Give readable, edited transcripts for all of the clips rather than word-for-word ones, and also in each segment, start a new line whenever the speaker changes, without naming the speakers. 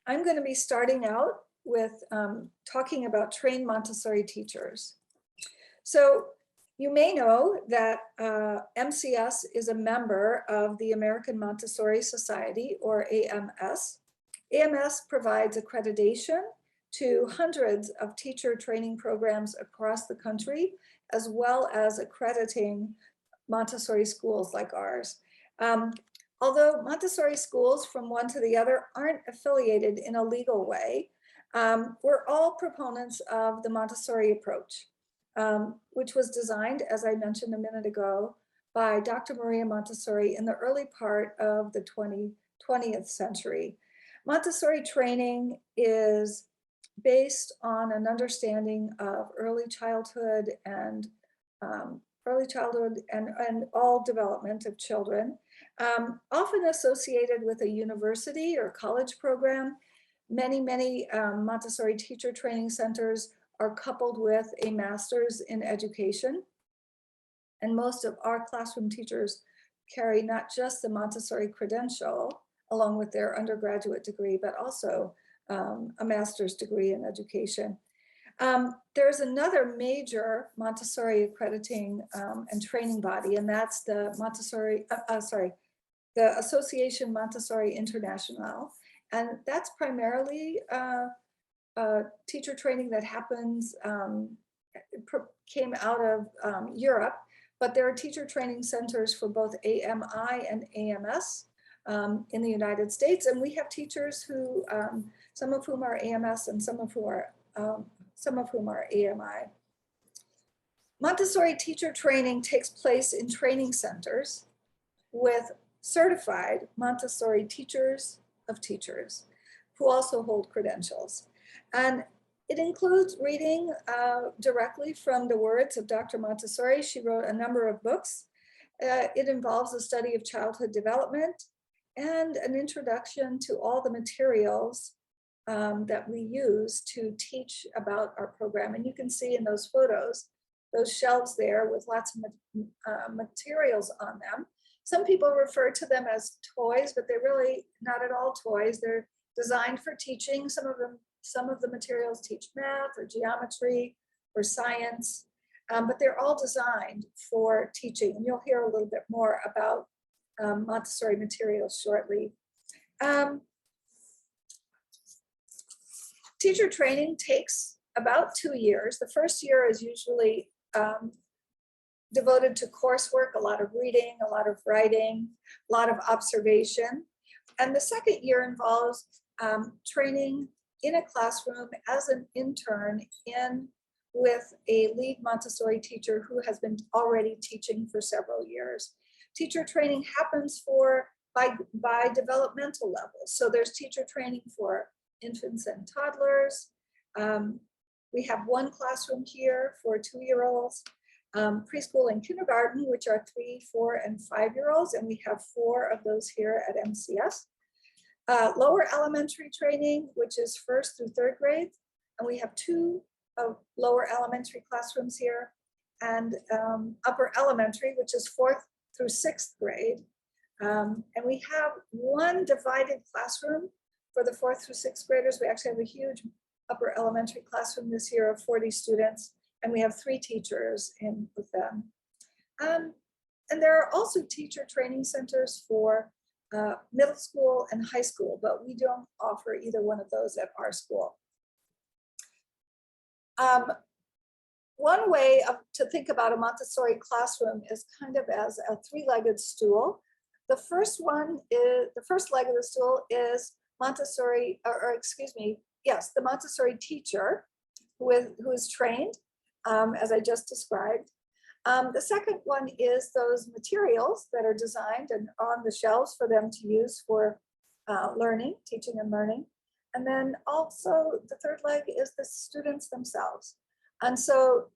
I'm going to be starting out with talking about trained Montessori teachers. So you may know that MCS is a member of the American Montessori Society, or AMS. AMS provides accreditation to hundreds of teacher training programs across the country, as well as accrediting Montessori schools like ours. Although Montessori schools from one to the other aren't affiliated in a legal way, we're all proponents of the Montessori approach, which was designed, as I mentioned a minute ago, by Dr. Maria Montessori in the early part of the 20th century. Montessori training is based on an understanding of early childhood and all development of children, often associated with a university or college program. Many Montessori teacher training centers are coupled with a master's in education. And most of our classroom teachers carry not just the Montessori credential along with their undergraduate degree, but also a master's degree in education. There's another major Montessori accrediting and training body, and that's the the Association Montessori International. And that's primarily teacher training that happens, came out of Europe, but there are teacher training centers for both AMI and AMS in the United States. And we have teachers who, some of whom are AMS and some of whom are AMI. Montessori teacher training takes place in training centers with certified Montessori teachers of teachers who also hold credentials. And it includes reading directly from the words of Dr. Montessori. She wrote a number of books. It involves a study of childhood development and an introduction to all the materials that we use to teach about our program. And you can see in those photos, those shelves there with lots of materials on them. Some people refer to them as toys, but they're really not at all toys. They're designed for teaching. Some of the materials teach math or geometry or science, but they're all designed for teaching. And you'll hear a little bit more about Montessori materials shortly. Teacher training takes about 2 years. The first year is usually devoted to coursework, a lot of reading, a lot of writing, a lot of observation. And the second year involves training in a classroom as an intern with a lead Montessori teacher who has been already teaching for several years. Teacher training happens by developmental levels. So there's teacher training for infants and toddlers. We have one classroom here for 2-year-olds, preschool and kindergarten, which are 3, 4, and 5-year-olds, and we have 4 of those here at MCS. Lower elementary training, which is 1st through 3rd grade, and we have 2 lower elementary classrooms here, and upper elementary, which is 4th through 6th grade. And we have one divided classroom for the 4th through 6th graders. We actually have a huge upper elementary classroom this year of 40 students, and we have 3 teachers in with them. And there are also teacher training centers for middle school and high school, but we don't offer either one of those at our school. One way to think about a Montessori classroom is kind of as a 3-legged stool. The first leg of the stool is Montessori, the Montessori teacher who is trained, as I just described. The second one is those materials that are designed and on the shelves for them to use for learning, teaching and learning. And then also the third leg is the students themselves. And so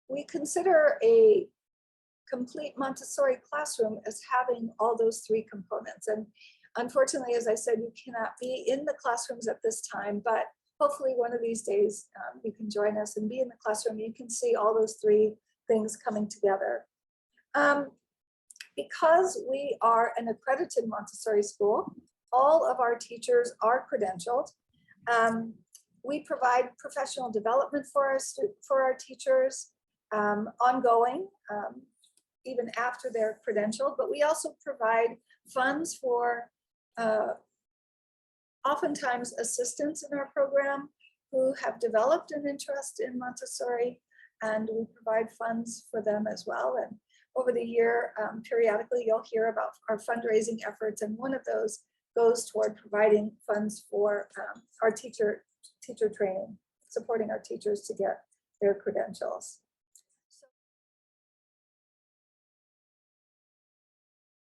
we consider a complete Montessori classroom as having all those 3 components. And unfortunately, as I said, you cannot be in the classrooms at this time, but hopefully one of these days you can join us and be in the classroom. You can see all those 3 things coming together. Because we are an accredited Montessori school, all of our teachers are credentialed. We provide professional development for our teachers, ongoing, even after they're credentialed, but we also provide funds for oftentimes assistants in our program who have developed an interest in Montessori, and we provide funds for them as well. And over the year, periodically, you'll hear about our fundraising efforts, and one of those goes toward providing funds for our teacher training, supporting our teachers to get their credentials.